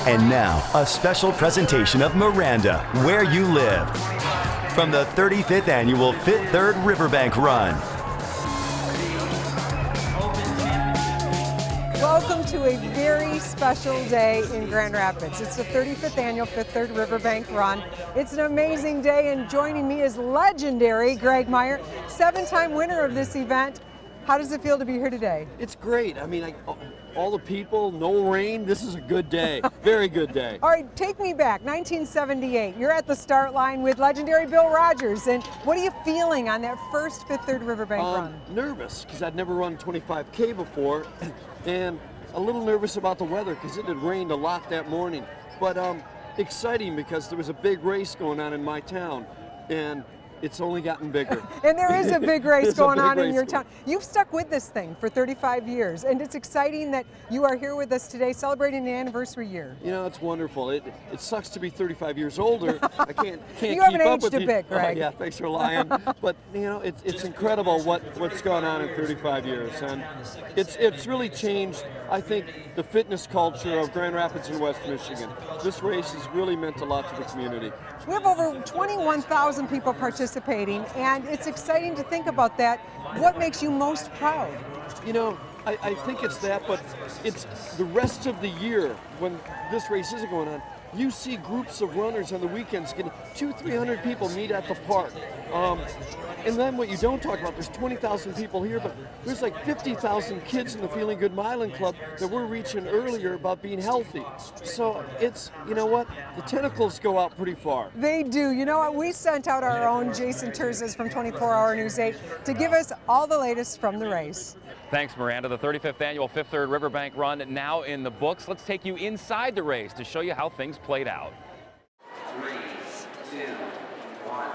And now, a special presentation of Miranda, Where You Live, from the 35th Annual Fifth Third Riverbank Run. Welcome to a very special day in Grand Rapids. It's the 35th Annual Fifth Third Riverbank Run. It's an amazing day, and joining me is legendary Greg Meyer, 7-time winner of this event. How does it feel to be here today? It's great. I mean, all the people, no rain. This is a good day. Very good day. All right, take me back, 1978. You're at the start line with legendary Bill Rogers. And what are you feeling on that first Fifth Third Riverbank run? Nervous, because I'd never run 25K before, and a little nervous about the weather because it had rained a lot that morning. But exciting because there was a big race going on in my town, and it's only gotten bigger. And there is a big race going on in your town. You've stuck with this thing for 35 years, and it's exciting that you are here with us today celebrating the anniversary year. You know, it's wonderful. It sucks to be 35 years older. I can't you keep haven't up aged with a bit, Greg. Yeah, thanks for lying. But you know, it's incredible what's gone on in 35 years, and it's really changed, I think, the fitness culture of Grand Rapids and West Michigan. This race has really meant a lot to the community. We have over 21,000 people participating, and it's exciting to think about that. What makes you most proud? You know, I think it's that, but it's the rest of the year when this race isn't going on. You see groups of runners on the weekends getting 200-300 people meet at the park. And then what you don't talk about, there's 20,000 people here, but there's like 50,000 kids in the Feeling Good Milan Club that we're reaching earlier about being healthy. So it's, you know what, the tentacles go out pretty far. They do. You know what, we sent out our own Jason Terzis from 24 Hour News 8 to give us all the latest from the race. Thanks, Miranda. The 35th Annual Fifth Third Riverbank Run now in the books. Let's take you inside the race to show you how things played out. 3, 2, 1.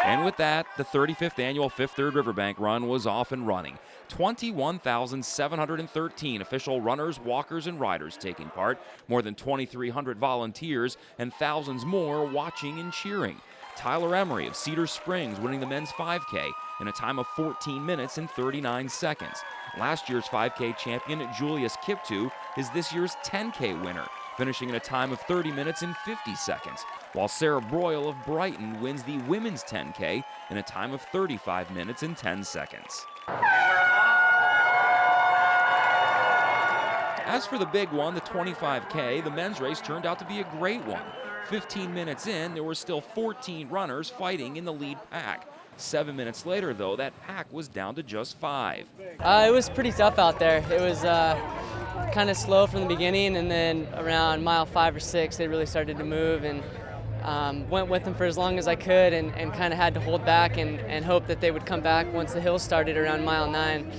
And with that, the 35th Annual Fifth Third Riverbank Run was off and running. 21,713 official runners, walkers, and riders taking part, more than 2,300 volunteers, and thousands more watching and cheering. Tyler Emery of Cedar Springs winning the men's 5K in a time of 14 minutes and 39 seconds. Last year's 5K champion Julius Kiptu is this year's 10K winner, finishing in a time of 30 minutes and 50 seconds, while Sarah Broyle of Brighton wins the women's 10K in a time of 35 minutes and 10 seconds. As for the big one, the 25K, the men's race turned out to be a great one. 15 minutes in, there were still 14 runners fighting in the lead pack. 7 minutes later, though, that pack was down to just 5. It was pretty tough out there. It was kind of slow from the beginning, and then around mile 5 or 6, they really started to move, and went with them for as long as I could, and kind of had to hold back and hope that they would come back once the hill started around mile 9.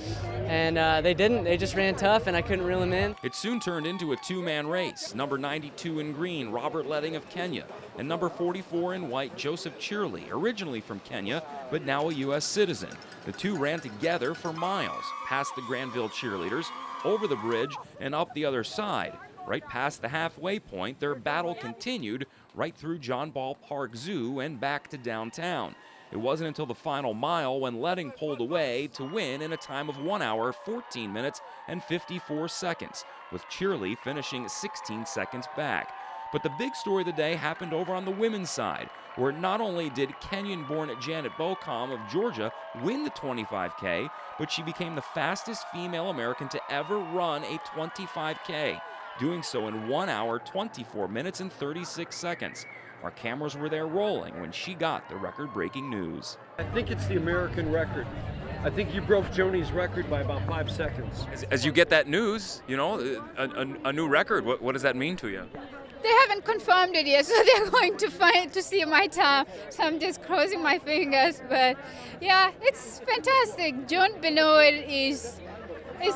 And they didn't. They just ran tough, and I couldn't reel them in. It soon turned into a two-man race. Number 92 in green, Robert Letting of Kenya, and number 44 in white, Joseph Cheerley, originally from Kenya, but now a U.S. citizen. The two ran together for miles, past the Granville cheerleaders, over the bridge, and up the other side. Right past the halfway point, their battle continued right through John Ball Park Zoo and back to downtown. It wasn't until the final mile when Letting pulled away to win in a time of 1 hour, 14 minutes, and 54 seconds, with Cheerley finishing 16 seconds back. But the big story of the day happened over on the women's side, where not only did Kenyan-born Janet Bocom of Georgia win the 25K, but she became the fastest female American to ever run a 25K, doing so in 1 hour, 24 minutes, and 36 seconds. Our cameras were there rolling when she got the record-breaking news. I think it's the American record. I think you broke Joni's record by about 5 seconds. As you get that news, you know, a new record, what does that mean to you? They haven't confirmed it yet, so they're going to see my time. So I'm just crossing my fingers. But yeah, it's fantastic. Joan Benoit is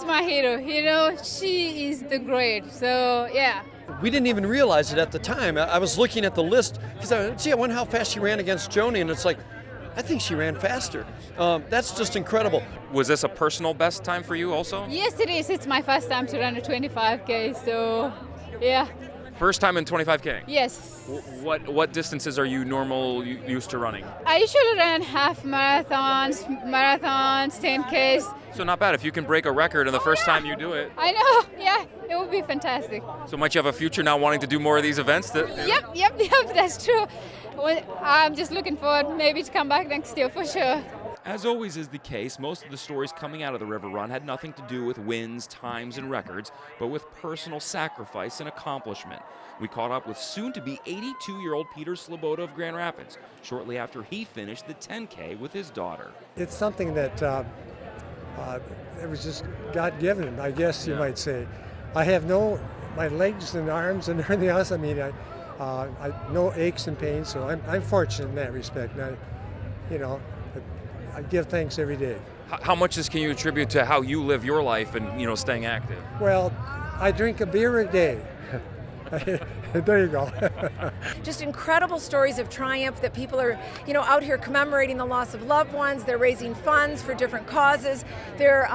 my hero. You know, she is the great. So yeah. We didn't even realize it at the time. I was looking at the list because I wonder how fast she ran against Joni, and it's like, I think she ran faster. That's just incredible. Was this a personal best time for you also? Yes, it is. It's my first time to run a 25K, so yeah. First time in 25K? Yes. What distances are you used to running? I usually run half marathons, 10Ks. So not bad if you can break a record and the first time you do it. I know, yeah, it would be fantastic. So might you have a future now wanting to do more of these events? Yep, that's true. Well, I'm just looking forward maybe to come back next year for sure. As always is the case, most of the stories coming out of the River Run had nothing to do with wins, times, and records, but with personal sacrifice and accomplishment. We caught up with soon-to-be 82-year-old Peter Sloboda of Grand Rapids shortly after he finished the 10K with his daughter. It's something that it was just God-given, I guess you might say. I have my legs and arms and everything else. I mean, I no aches and pains, so I'm fortunate in that respect. And I give thanks every day. How much this can you attribute to how you live your life and staying active? Well, I drink a beer a day. There you go. Just incredible stories of triumph that people are, out here commemorating the loss of loved ones. They're raising funds for different causes. They're,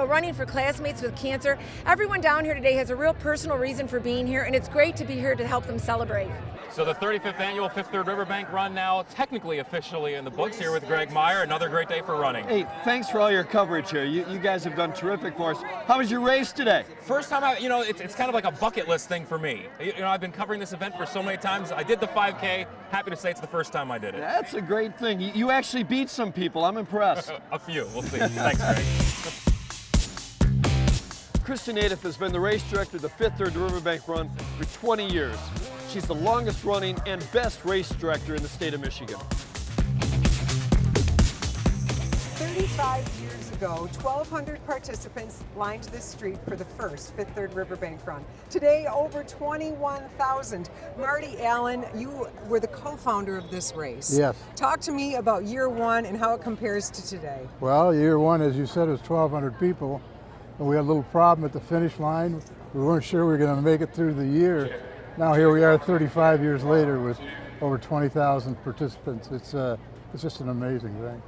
running for classmates with cancer. Everyone down here today has a real personal reason for being here, and it's great to be here to help them celebrate. So the 35th annual Fifth Third Riverbank Run now technically officially in the books here with Greg Meyer. Another great day for running. Hey, thanks for all your coverage here. You guys have done terrific for us. How was your race today? First time it's kind of like a bucket list thing for me. I've been covering this event for so many times. I did the 5K. Happy to say it's the first time I did it. That's a great thing. You actually beat some people. I'm impressed. A few. We'll see. Thanks, Greg. Kristen Nadeff has been the race director of the Fifth Third Riverbank Run for 20 years. She's the longest running and best race director in the state of Michigan. 35 years ago, 1,200 participants lined this street for the first Fifth Third Riverbank Run. Today, over 21,000. Marty Allen, you were the co-founder of this race. Yes. Talk to me about year one and how it compares to today. Well, year one, as you said, was 1,200 people. And we had a little problem at the finish line. We weren't sure we were going to make it through the year. Now here we are 35 years later with over 20,000 participants. It's just an amazing thing.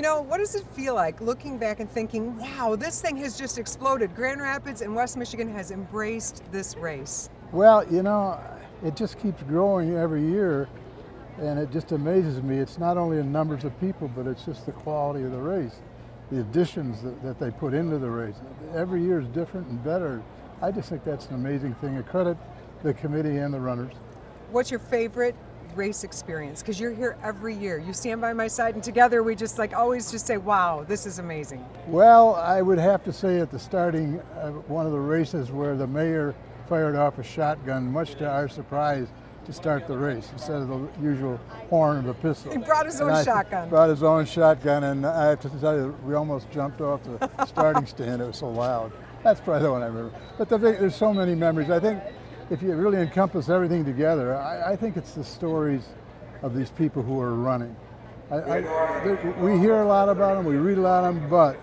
What does it feel like looking back and thinking, wow, this thing has just exploded. Grand Rapids and West Michigan has embraced this race. Well, it just keeps growing every year, and it just amazes me. It's not only in numbers of people, but it's just the quality of the race, the additions that they put into the race. Every year is different and better. I just think that's an amazing thing. I credit the committee and the runners. What's your favorite race experience? Because you're here every year. You stand by my side, and together we just always just say, wow, this is amazing. Well, I would have to say at the starting one of the races where the mayor fired off a shotgun, much to our surprise, to start the race instead of the usual horn of a pistol. He brought his own shotgun. Brought his own shotgun, and I have to tell you, we almost jumped off the starting stand. It was so loud. That's probably the one I remember. But there's so many memories. I think if you really encompass everything together, I think it's the stories of these people who are running. We hear a lot about them, we read a lot of them, but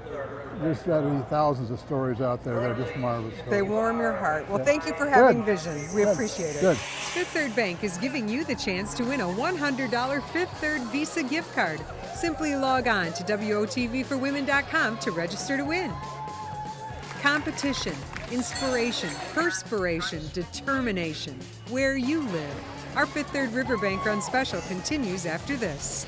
there's got to be thousands of stories out there that are just marvelous stories. They warm your heart. Well, thank you for having vision. We appreciate it. Good. Fifth Third Bank is giving you the chance to win a $100 Fifth Third Visa gift card. Simply log on to WOTVforwomen.com to register to win. Competition, inspiration, perspiration, determination. Where you live. Our Fifth Third Riverbank Run special continues after this.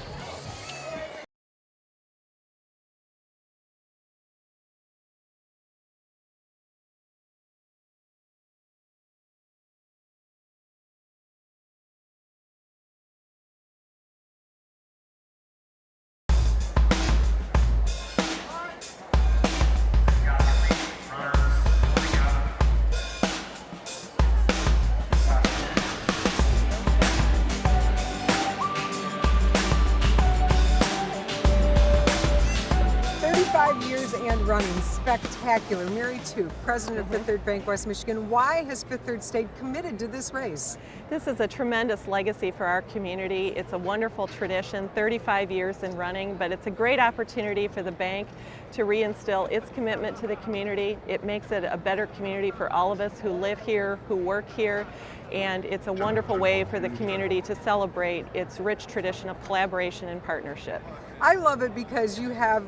And running spectacular. Mary Tuke, president of Fifth Third Bank West Michigan. Why has Fifth Third stayed committed to this race? This is a tremendous legacy for our community. It's a wonderful tradition, 35 years in running, but it's a great opportunity for the bank to reinstill its commitment to the community. It makes it a better community for all of us who live here, who work here, and it's a wonderful way for the community to celebrate its rich tradition of collaboration and partnership. I love it because you have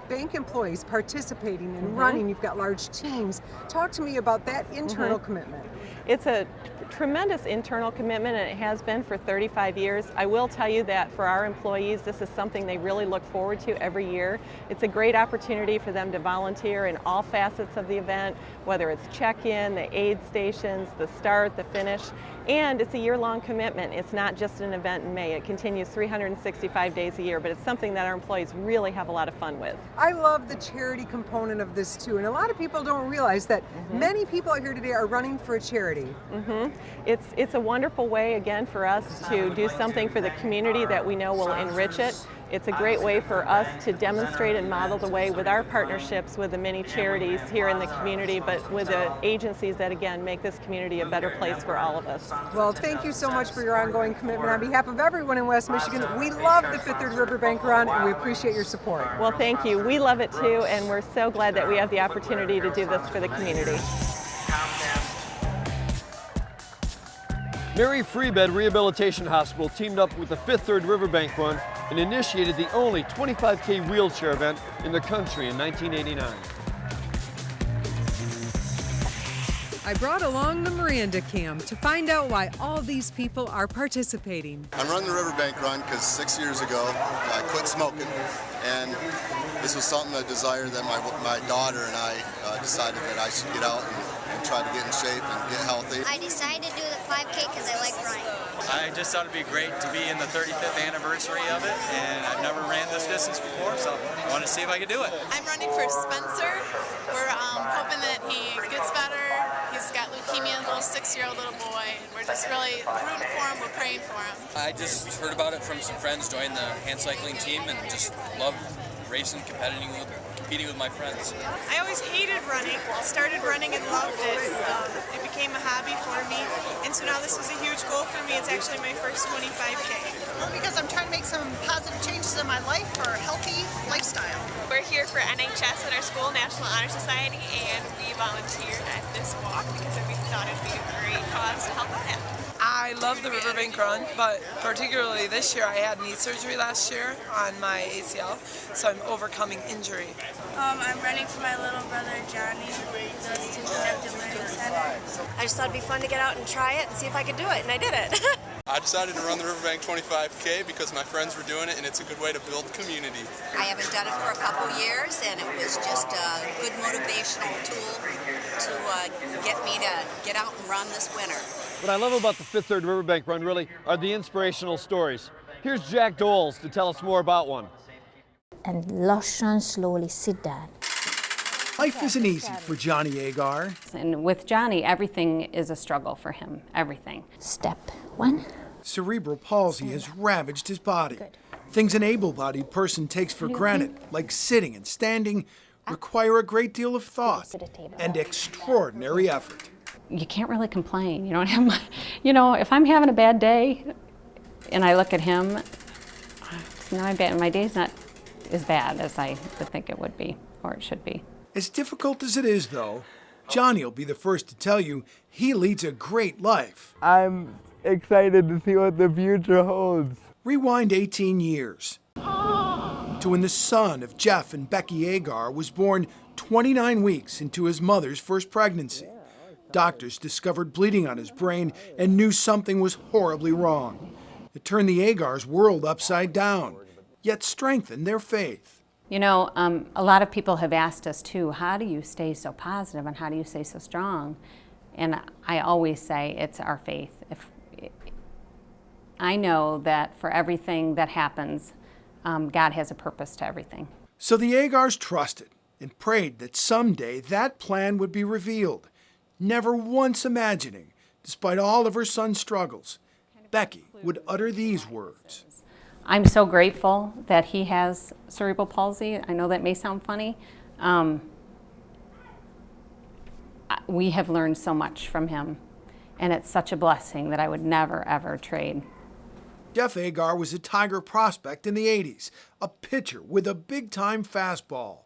bank employees participating and running. You've got large teams. Talk to me about that internal commitment. It's a tremendous internal commitment, and it has been for 35 years. I will tell you that for our employees, this is something they really look forward to every year. It's a great opportunity for them to volunteer in all facets of the event, whether it's check-in, the aid stations, the start, the finish, and it's a year-long commitment. It's not just an event in May. It continues 365 days a year, but it's something that our employees really have a lot of fun with. I love the charity component of this too, and a lot of people don't realize that many people out here today are running for a charity. It's a wonderful way, again, for us to do something for the community that we know will enrich it. It's a great way for us to demonstrate and model the way with our partnerships with the many charities here in the community, but with the agencies that, again, make this community a better place for all of us. Well, thank you so much for your ongoing commitment. On behalf of everyone in West Michigan, we love the Fifth Third Riverbank Run, and we appreciate your support. Well, thank you. We love it too, and we're so glad that we have the opportunity to do this for the community. Mary Free Bed Rehabilitation Hospital teamed up with the Fifth Third Riverbank Run and initiated the only 25K wheelchair event in the country in 1989. I brought along the Miranda Cam to find out why all these people are participating. I'm running the Riverbank Run because 6 years ago I quit smoking, and this was something, a desire that my daughter and I decided that I should get out and try to get in shape and get healthy. I decided to do the 5K because I like running. I just thought it'd be great to be in the 35th anniversary of it, and I've never ran this distance before, so I wanted to see if I could do it. I'm running for Spencer. We're hoping that he gets better. He's got leukemia, a little 6-year-old little boy, and we're just really rooting for him. We're praying for him. I just heard about it from some friends, joined the hand cycling team, and just love racing, competing with my friends. I always hated running. Started running and loved it. It became a hobby for me, and so now this is a huge goal for me. It's actually my first 25K. Well, because I'm trying to make some positive changes in my life for a healthy lifestyle. We're here for NHS at our school, National Honor Society, and we volunteered at this walk because we thought it'd be a great cause to help out at. I love the Riverbank Run, but particularly this year I had knee surgery last year on my ACL, so I'm overcoming injury. I'm running for my little brother Johnny, who goes to the Adaptive Learning Center. I just thought it'd be fun to get out and try it and see if I could do it, and I did it. I decided to run the Riverbank 25K because my friends were doing it, and it's a good way to build community. I haven't done it for a couple years, and it was just a good motivational tool to get me to get out and run this winter. What I love about the Fifth Third Riverbank Run really are the inspirational stories. Here's Jack Doles to tell us more about one. And lotion, slowly sit down. Life isn't easy for Johnny Agar. And with Johnny, everything is a struggle for him, everything. Step one. Cerebral palsy has ravaged his body. Things an able-bodied person takes for granted, like sitting and standing, require a great deal of thought and extraordinary effort. You can't really complain. You don't have my, if I'm having a bad day and I look at him, my day's not as bad as I would think it would be, or it should be. As difficult as it is, though, Johnny will be the first to tell you he leads a great life. I'm excited to see what the future holds. Rewind 18 years to when the son of Jeff and Becky Agar was born 29 weeks into his mother's first pregnancy. Doctors discovered bleeding on his brain and knew something was horribly wrong. It turned the Agars' world upside down, yet strengthened their faith. A lot of people have asked us too, how do you stay so positive and how do you stay so strong? And I always say it's our faith. I know that for everything that happens, God has a purpose to everything. So the Agars trusted and prayed that someday that plan would be revealed, never once imagining, despite all of her son's struggles, Becky would utter these words. I'm so grateful that he has cerebral palsy. I know that may sound funny. We have learned so much from him, and it's such a blessing that I would never, ever trade. Jeff Agar was a Tiger prospect in the 80s, a pitcher with a big-time fastball.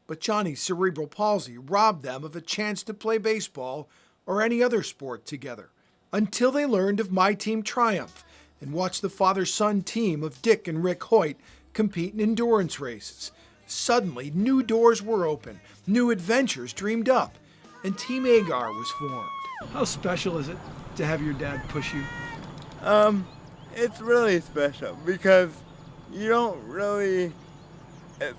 But Johnny's cerebral palsy robbed them of a chance to play baseball or any other sport together, until they learned of My Team Triumph and watched the father-son team of Dick and Rick Hoyt compete in endurance races, Suddenly, new doors were open, new adventures dreamed up, and Team Agar was formed. How special is it to have your dad push you? It's really special because you don't really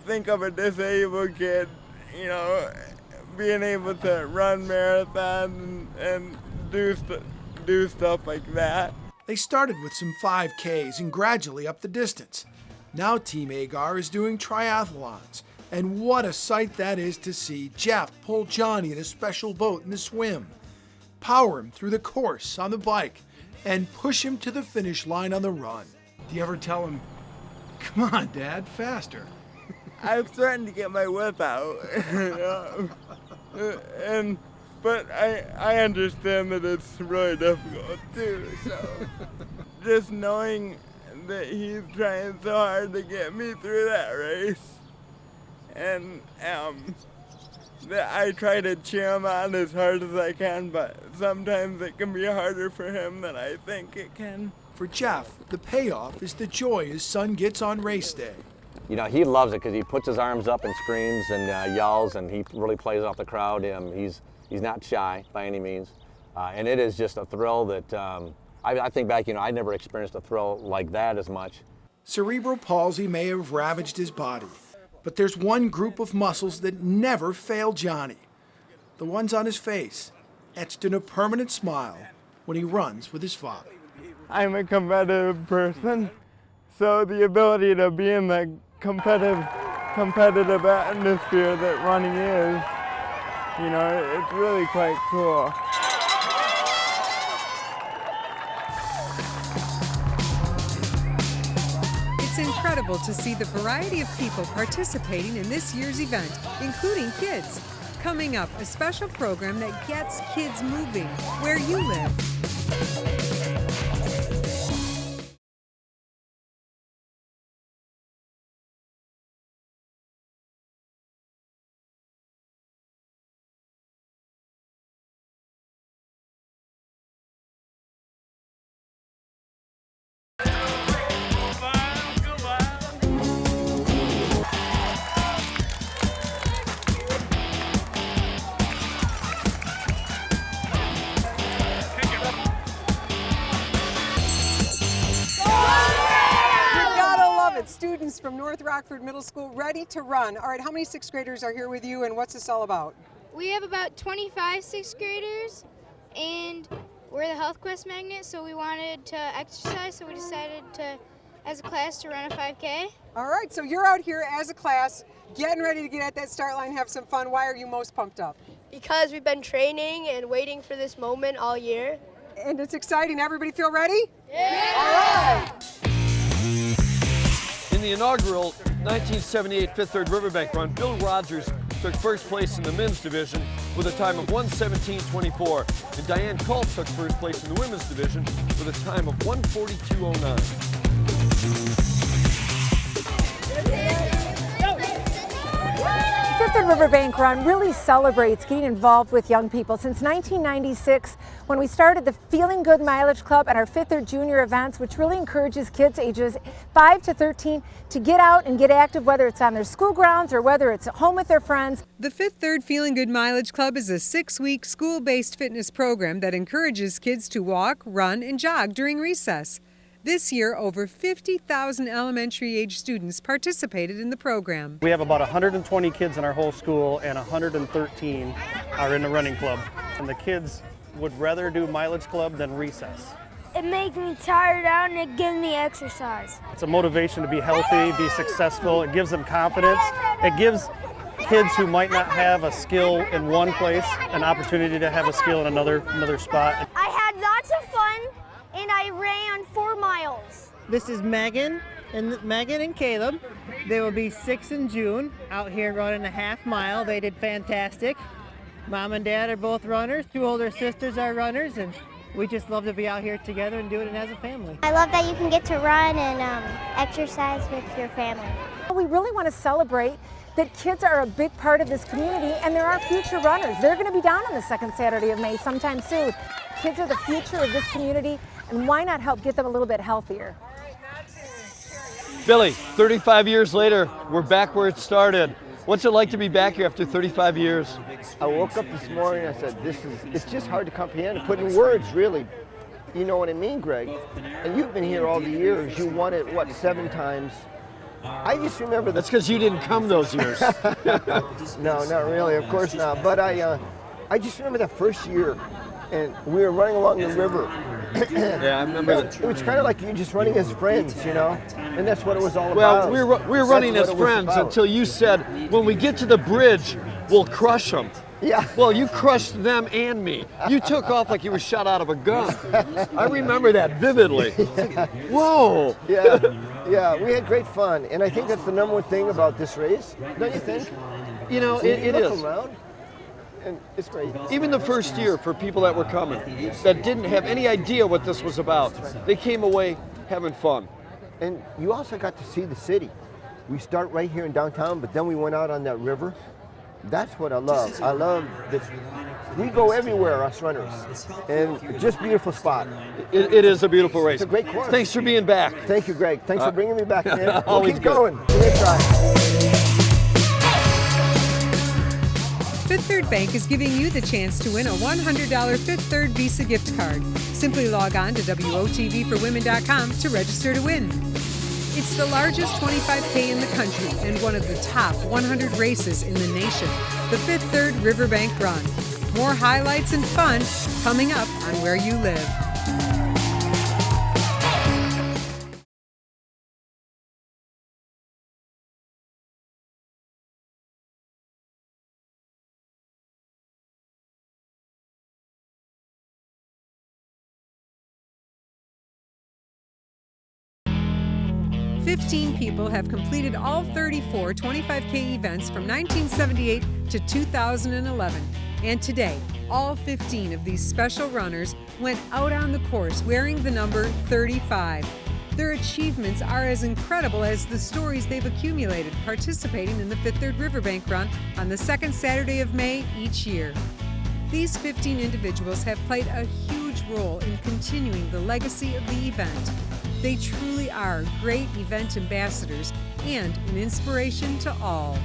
think of a disabled kid, you know, being able to run marathons and do stuff like that. They started with some 5Ks and gradually upped the distance. Now Team Agar is doing triathlons. And what a sight that is to see Jeff pull Johnny in a special boat in the swim, power him through the course on the bike, and push him to the finish line on the run. Do you ever tell him, come on, Dad, faster? I'm starting to get my whip out. But I understand that it's really difficult too, so just knowing that he's trying so hard to get me through that race, and that I try to cheer him on as hard as I can, but sometimes it can be harder for him than I think it can. For Jeff, the payoff is the joy his son gets on race day. You know, he loves it because he puts his arms up and screams and yells, and he really plays off the crowd. He's not shy by any means, and it is just a thrill that I think back, you know, I never experienced a thrill like that as much. Cerebral palsy may have ravaged his body, but there's one group of muscles that never fail Johnny. The ones on his face, etched in a permanent smile when he runs with his father. I'm a competitive person, so the ability to be in the competitive atmosphere that running is, you know, it's really quite cool. It's incredible to see the variety of people participating in this year's event, including kids. Coming up, a special program that gets kids moving where you live. Students from North Rockford Middle School ready to run. All right, how many sixth graders are here with you, and what's this all about? We have about 25 sixth graders, and we're the Health Quest Magnet, so we wanted to exercise, so we decided to, as a class, to run a 5K. All right, so you're out here as a class, getting ready to get at that start line, have some fun. Why are you most pumped up? Because we've been training and waiting for this moment all year. And it's exciting. Everybody feel ready? Yeah! All right! In the inaugural 1978 Fifth Third Riverbank run, Bill Rogers took first place in the men's division with a time of 1:17.24, and Diane Culp took first place in the women's division with a time of 1:42.09. Fifth Third Riverbank Run really celebrates getting involved with young people. Since 1996, when we started the Feeling Good Mileage Club and our Fifth Third Junior events, which really encourages kids ages 5 to 13 to get out and get active, whether it's on their school grounds or whether it's at home with their friends. The Fifth Third Feeling Good Mileage Club is a 6-week school-based fitness program that encourages kids to walk, run, and jog during recess. This year, over 50,000 elementary-age students participated in the program. We have about 120 kids in our whole school, and 113 are in the running club. And the kids would rather do mileage club than recess. It makes me tired out and it gives me exercise. It's a motivation to be healthy, be successful. It gives them confidence. It gives kids who might not have a skill in one place an opportunity to have a skill in another spot. I had lots of fun and I ran 4 miles. This is Megan and Caleb. They will be 6 in June out here running a half mile. They did fantastic. Mom and Dad are both runners. 2 older sisters are runners, and we just love to be out here together and doing it as a family. I love that you can get to run and exercise with your family. We really want to celebrate that kids are a big part of this community, and there are future runners. They're going to be down on the second Saturday of May sometime soon. Kids are the future of this community, and why not help get them a little bit healthier? Billy, 35 years later, we're back where it started. What's it like to be back here after 35 years? I woke up this morning and I said, it's just hard to comprehend, to put in words, really. You know what I mean, Greg? And you've been here all the years. You won it, what, 7 times? I just remember That's because you didn't come those years. No, not really, of course not. But I just remember that first year, and we were running along the river. Yeah, I remember that. It was kind of like you just running as friends, you know? And that's what it was all Well, about. we were running as That's what it was friends about. until you said, when we get to the bridge, we'll crush them. Yeah. Well, you crushed them and me. You took off like you were shot out of a gun. I remember that vividly. Whoa. Yeah, we had great fun. And I think that's the number one thing about this race, don't you think? You know, See, it look is. around, and it's great. Even the first year, for people that were coming, that didn't have any idea what this was about, they came away having fun. And you also got to see the city. We start right here in downtown, but then we went out on that river. That's what I love. I love that we go everywhere, us runners, and just beautiful spot. It is a beautiful race. It's a great course. Thanks for being back. Thank you, Greg. Thanks for bringing me back, man. We'll Always keep good. going. Great try. Fifth Third Bank is giving you the chance to win a $100 Fifth Third Visa gift card. Simply log on to WOTVforwomen.com to register to win. It's the largest 25K in the country and one of the top 100 races in the nation, the Fifth Third Riverbank Run. More highlights and fun coming up on Where You Live. Fifteen people have completed all 34 25K events from 1978 to 2011. And today, all 15 of these special runners went out on the course wearing the number 35. Their achievements are as incredible as the stories they've accumulated participating in the Fifth Third Riverbank Run on the second Saturday of May each year. These 15 individuals have played a huge role in continuing the legacy of the event. They truly are great event ambassadors and an inspiration to all.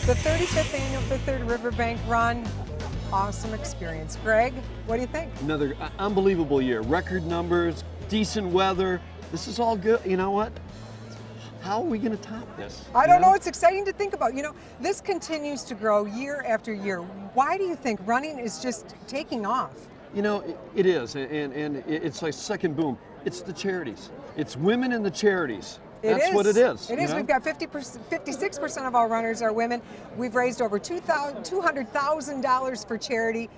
The 35th Annual Fifth Third Riverbank Run, awesome experience. Greg, what do you think? Another unbelievable year. Record numbers, decent weather. This is all good. You know what? How are we going to top this? I don't know. It's exciting to think about. You know, this continues to grow year after year. Why do you think running is just taking off? You know, it is, and it's like second boom. It's the charities. It's women in the charities. That's what it is. It is. We've got 56% of our runners are women. We've raised over $200,000 for charity.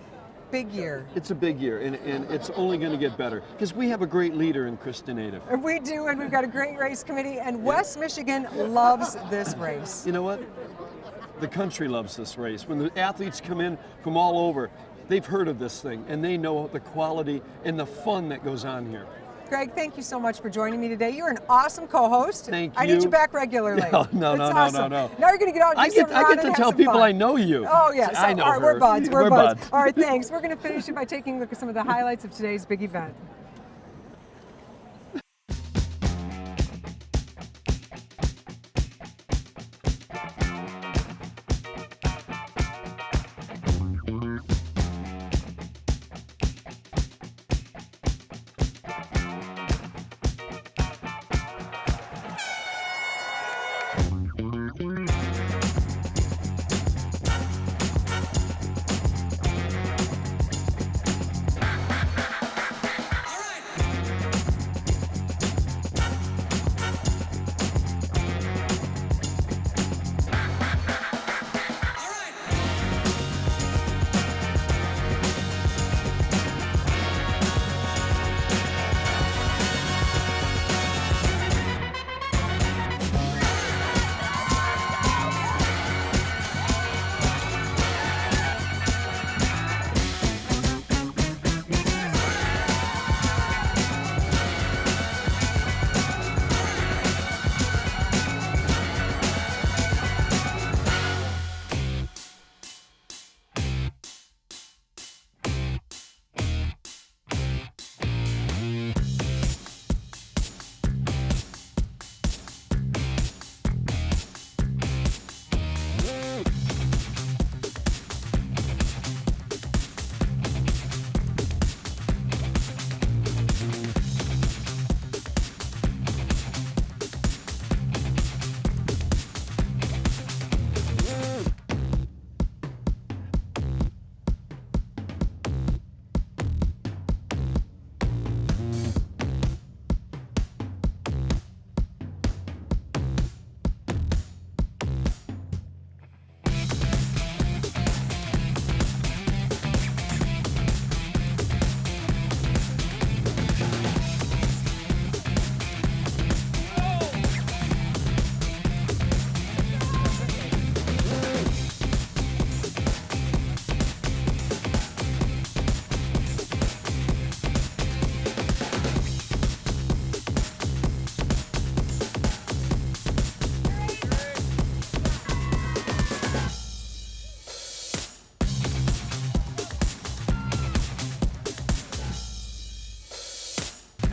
Big year. It's a big year, and it's only going to get better because we have a great leader in Krista Native. And we do, and we've got a great race committee, and West Michigan loves this race. You know what? The country loves this race. When the athletes come in from all over, they've heard of this thing, and they know the quality and the fun that goes on here. Greg, thank you so much for joining me today. You're an awesome co-host. Thank you. I need you back regularly. No. It's awesome. Now you're going to get out and I do some get running to and tell have some people fun. I know you. Oh, yes. I know all right, her. we're buds. We're buds. All right, thanks. We're going to finish it by taking a look at some of the highlights of today's big event.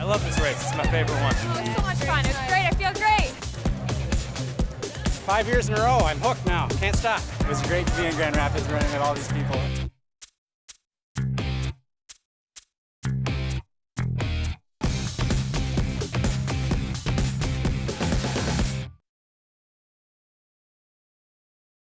love this race. It's my favorite one. It was so much fun. It was great. I feel great. 5 years in a row. I'm hooked now. Can't stop. It was great to be in Grand Rapids running with all these people.